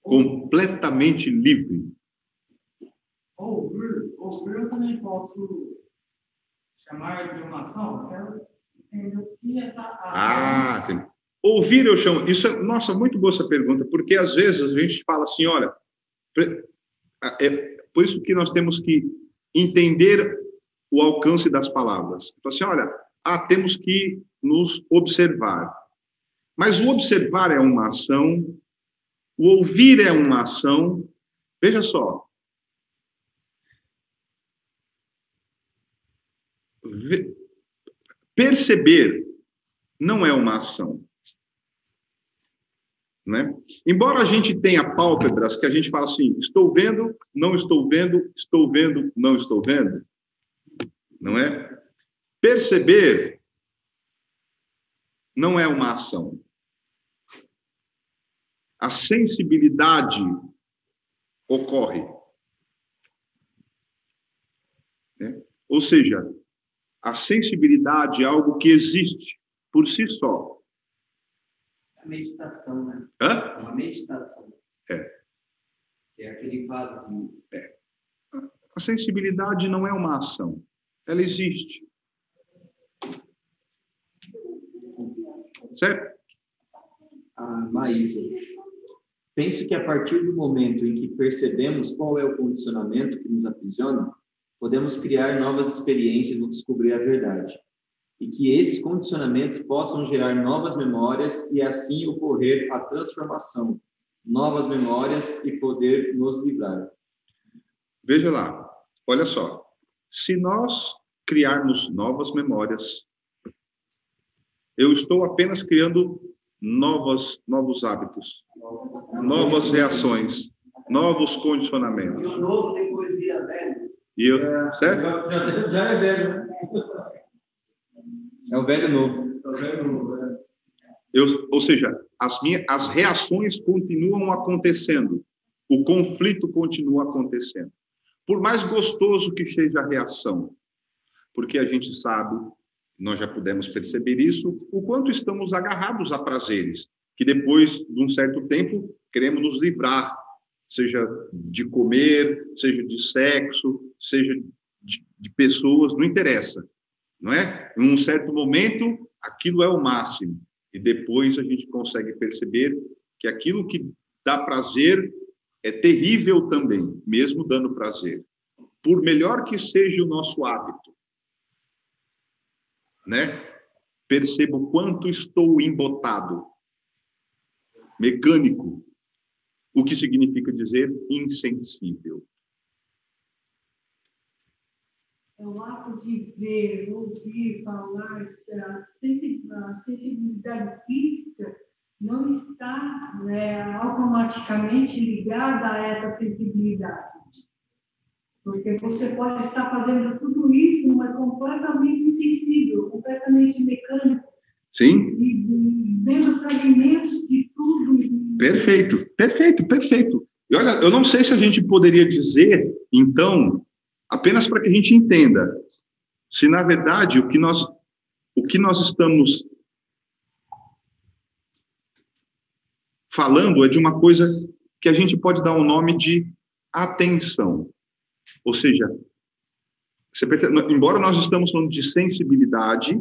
Completamente livre. Ouvir eu também posso chamar de uma ação. Eu quero entender o que essa ação... Sim. Ouvir eu chamo... Isso é, nossa, muito boa essa pergunta, porque às vezes a gente fala assim, olha, é por isso que nós temos que entender o alcance das palavras. Então, assim, olha, temos que nos observar. Mas o observar é uma ação, o ouvir é uma ação. Veja só. Perceber não é uma ação. Né? Embora a gente tenha pálpebras que a gente fala assim, estou vendo, não estou vendo, estou vendo, não estou vendo, não é? Perceber não é uma ação. A sensibilidade ocorre. Né? Ou seja, a sensibilidade é algo que existe por si só. A meditação, né? Hã? Uma meditação. É. É aquele vazio. É. A sensibilidade não é uma ação. Ela existe. Certo? Maísa, penso que a partir do momento em que percebemos qual é o condicionamento que nos aprisiona, podemos criar novas experiências e descobrir a verdade. E que esses condicionamentos possam gerar novas memórias e assim ocorrer a transformação, novas memórias e poder nos livrar. Veja lá, olha só. Se nós criarmos novas memórias, eu estou apenas criando novos hábitos, novas reações, novos condicionamentos. E o novo depois vira velho. Certo? Já é velho, né? É o velho novo. É o velho novo, né? Ou seja, as reações continuam acontecendo, o conflito continua acontecendo. Por mais gostoso que seja a reação, porque a gente sabe, nós já pudemos perceber isso, o quanto estamos agarrados a prazeres, que depois de um certo tempo queremos nos livrar, seja de comer, seja de sexo, seja de pessoas, não interessa, não é? Em um certo momento, aquilo é o máximo, e depois a gente consegue perceber que aquilo que dá prazer é terrível também, mesmo dando prazer. Por melhor que seja o nosso hábito, né? Percebo quanto estou embotado, mecânico, o que significa dizer insensível. É o ato de ver, ouvir, falar, a sensibilidade física não está automaticamente ligada a essa sensibilidade. Porque você pode estar fazendo tudo isso, mas completamente insensível, completamente mecânico. Sim. E vendo fragmentos de tudo. Perfeito, perfeito, perfeito. E olha, eu não sei se a gente poderia dizer, então, apenas para que a gente entenda, se na verdade o que nós estamos falando é de uma coisa que a gente pode dar o nome de atenção. Ou seja, você percebe, embora nós estamos falando de sensibilidade,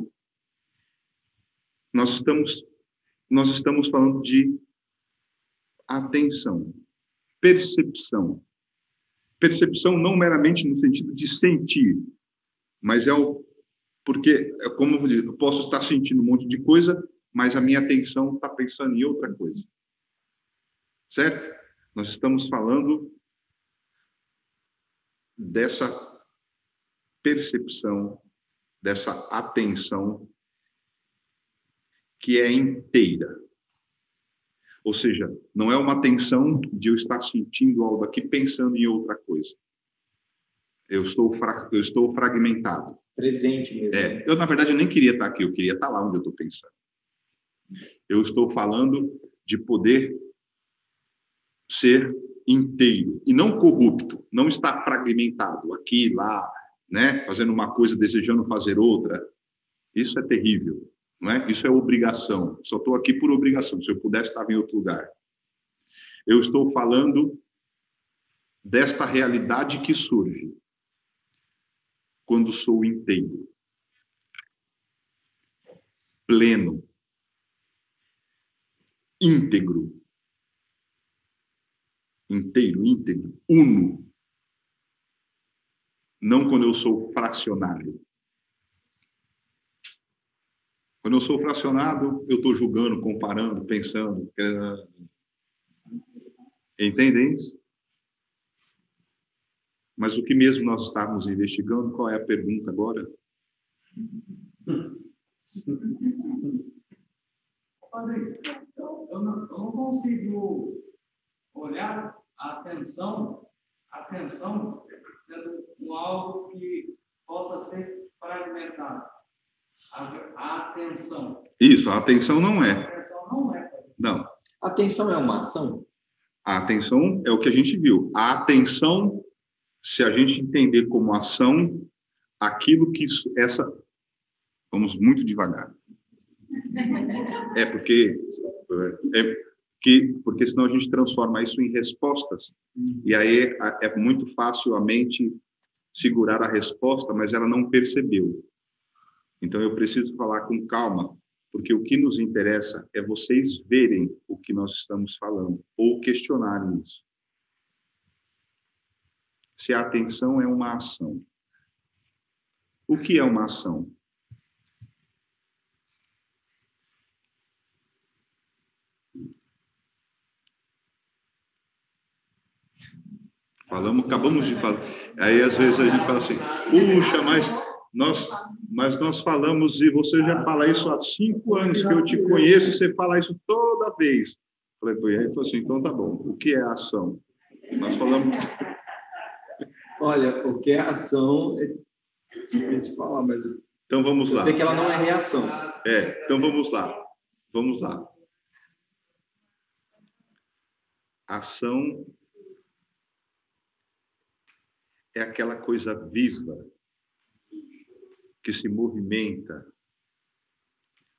nós estamos falando de atenção, percepção. Percepção não meramente no sentido de sentir, mas porque, como eu vou dizer, eu posso estar sentindo um monte de coisa, mas a minha atenção está pensando em outra coisa. Certo? Nós estamos falando dessa percepção, dessa atenção que é inteira. Ou seja, não é uma atenção de eu estar sentindo algo aqui pensando em outra coisa. Eu estou fragmentado. Presente mesmo. Eu, na verdade, nem queria estar aqui, eu queria estar lá onde eu estou pensando. Eu estou falando de poder ser inteiro e não corrupto, não estar fragmentado aqui, lá, né, fazendo uma coisa, desejando fazer outra. Isso é terrível, não é? Isso é obrigação. Só estou aqui por obrigação. Se eu pudesse, estava em outro lugar. Eu estou falando desta realidade que surge quando sou inteiro, pleno, íntegro, uno. Não quando eu sou fracionário. Quando eu sou fracionado, eu estou julgando, comparando, pensando. Entendem isso? Mas o que mesmo nós estávamos investigando, qual é a pergunta agora? Padre, eu não consigo olhar a atenção sendo algo que possa ser fragmentado. A atenção. Isso, a atenção não é. A atenção não é. Não. A atenção é uma ação? A atenção é o que a gente viu. A atenção, se a gente entender como ação, aquilo que essa... Vamos muito devagar. Porque senão a gente transforma isso em respostas. E aí é muito fácil a mente segurar a resposta, mas ela não percebeu. Então eu preciso falar com calma, porque o que nos interessa é vocês verem o que nós estamos falando, ou questionarem isso. Se a atenção é uma ação. O que é uma ação? Acabamos de falar. Aí às vezes a gente fala assim, puxa, mas nós falamos e você já fala isso há 5 anos que eu te conheço, você fala isso toda vez. Falei, aí ele falou assim, então tá bom. O que é a ação? Nós falamos. Olha, o que é ação é difícil de falar, mas então vamos lá. Eu sei que ela não é reação. Então vamos lá. Vamos lá. Ação é aquela coisa viva que se movimenta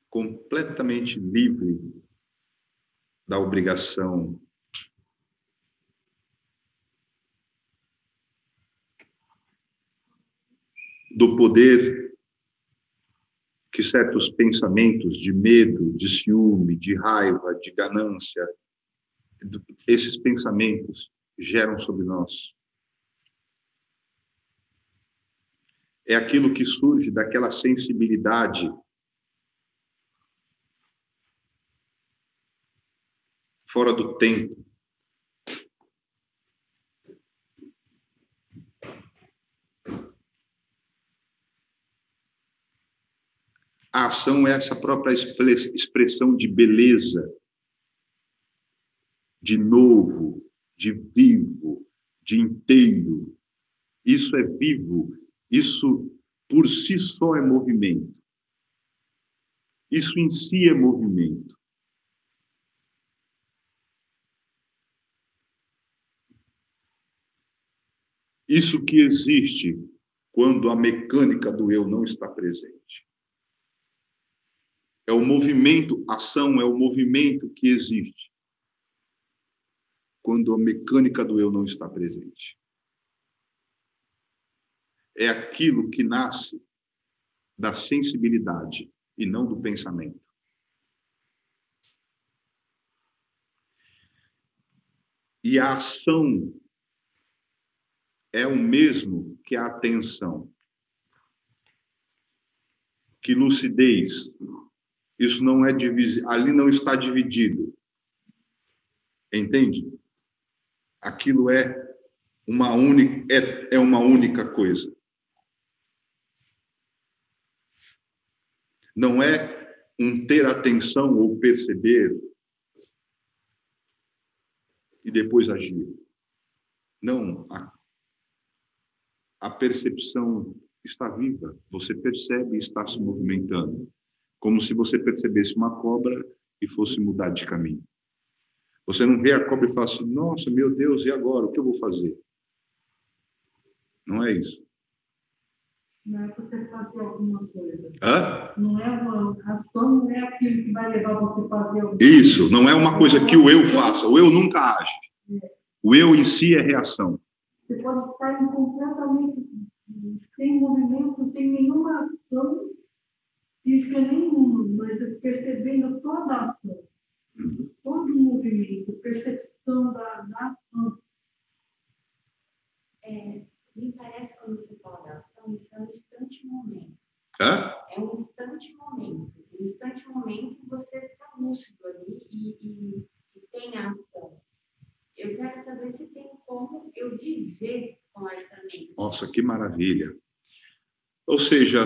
completamente livre da obrigação do poder que certos pensamentos de medo, de ciúme, de raiva, de ganância, esses pensamentos geram sobre nós. É aquilo que surge daquela sensibilidade fora do tempo. A ação é essa própria expressão de beleza, de novo, de vivo, de inteiro. Isso é vivo. Isso, por si só, é movimento. Isso em si é movimento. Isso que existe quando a mecânica do eu não está presente. É o movimento, ação é o movimento que existe quando a mecânica do eu não está presente. É aquilo que nasce da sensibilidade e não do pensamento. E a ação é o mesmo que a atenção. Que lucidez. Isso não é divisível. Ali não está dividido. Entende? Aquilo é uma única coisa. Não é um ter atenção ou perceber e depois agir. Não. A percepção está viva. Você percebe e está se movimentando. Como se você percebesse uma cobra e fosse mudar de caminho. Você não vê a cobra e fala assim, nossa, meu Deus, e agora? O que eu vou fazer? Não é isso. Não é você fazer alguma coisa. Hã? Não é uma ação, não é aquilo que vai levar você a fazer alguma coisa. Isso, não é uma coisa que o eu faça. O eu nunca age. O eu em si é reação. Você pode estar completamente sem movimento, sem nenhuma ação física nenhuma, mas percebendo toda a ação, todo o movimento, percepção da ação. Me parece, quando você fala da ação, isso é um instante momento. Hã? É um instante momento. Um instante momento você está lúcido ali e tem a ação. Eu quero saber se tem como eu viver com essa mente. Nossa, que maravilha. Ou seja,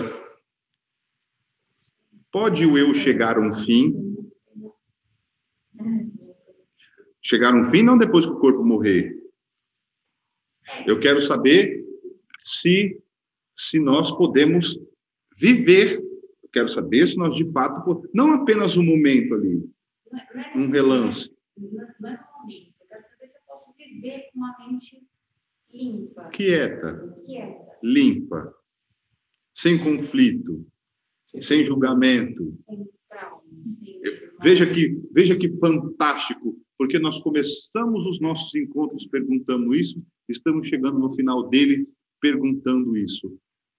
pode o eu chegar a um fim? Chegar a um fim não depois que o corpo morrer. Eu quero saber se nós podemos viver. Eu quero saber se nós de fato, não apenas um momento ali, um relance. Não é um momento. Eu quero saber se eu posso viver com uma mente limpa. Quieta. Limpa. Sem conflito. Sem julgamento. Sem trauma. Veja que fantástico, porque nós começamos os nossos encontros perguntando isso, estamos chegando no final dele perguntando isso.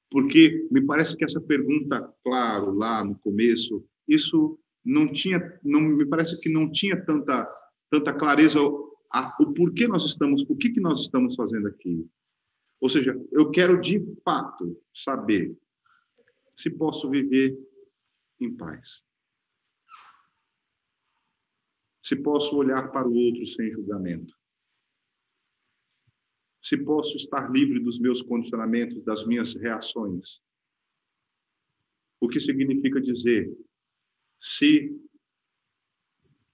Porque me parece que essa pergunta, claro, lá no começo, isso me parece que não tinha tanta clareza o porquê nós estamos, o que nós estamos fazendo aqui. Ou seja, eu quero de fato saber se posso viver em paz. Se posso olhar para o outro sem julgamento. Se posso estar livre dos meus condicionamentos, das minhas reações. O que significa dizer, se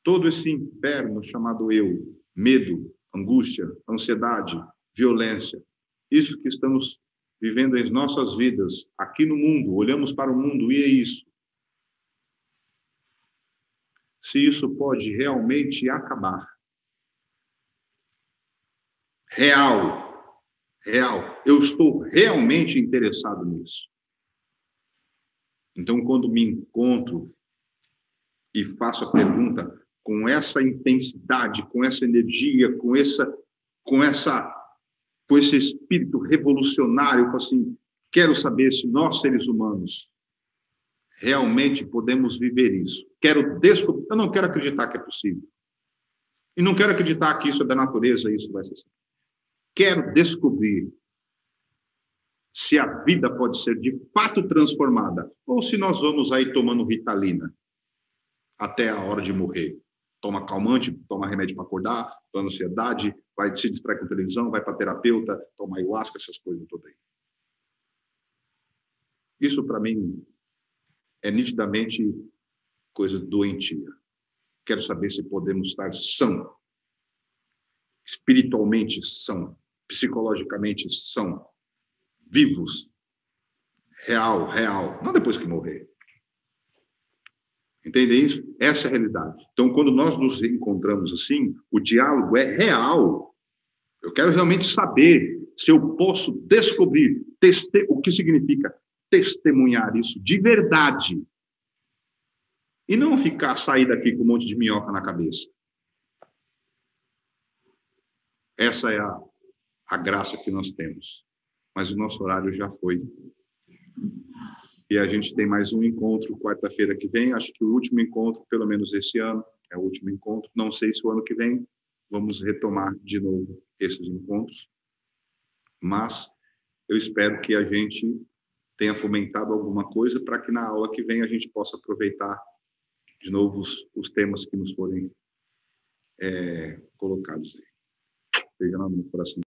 todo esse inferno chamado eu, medo, angústia, ansiedade, violência, isso que estamos vivendo em nossas vidas, aqui no mundo, olhamos para o mundo e é isso. Se isso pode realmente acabar. Real. Eu estou realmente interessado nisso. Então, quando me encontro e faço a pergunta com essa intensidade, com essa energia, com esse espírito revolucionário, assim, quero saber se nós, seres humanos, realmente podemos viver isso. Quero descobrir. Eu não quero acreditar que é possível. E não quero acreditar que isso é da natureza, isso vai ser assim. Quero descobrir se a vida pode ser de fato transformada ou se nós vamos aí tomando Ritalina até a hora de morrer. Toma calmante, toma remédio para acordar, toma ansiedade, vai se distrair com televisão, vai para terapeuta, toma ayahuasca, essas coisas todas aí. Isso, para mim, é nitidamente coisa doentia. Quero saber se podemos estar são, espiritualmente são, psicologicamente são, vivos, real, não depois que morrer. Entende isso? Essa é a realidade. Então, quando nós nos encontramos assim, o diálogo é real. Eu quero realmente saber se eu posso descobrir o que significa testemunhar isso de verdade. E não sair daqui com um monte de minhoca na cabeça. Essa é a graça que nós temos. Mas o nosso horário já foi. E a gente tem mais um encontro quarta-feira que vem. Acho que o último encontro, pelo menos esse ano, é o último encontro. Não sei se o ano que vem vamos retomar de novo esses encontros. Mas eu espero que a gente tenha fomentado alguma coisa para que na aula que vem a gente possa aproveitar de novo os temas que nos forem colocados aí. Beijo no coração.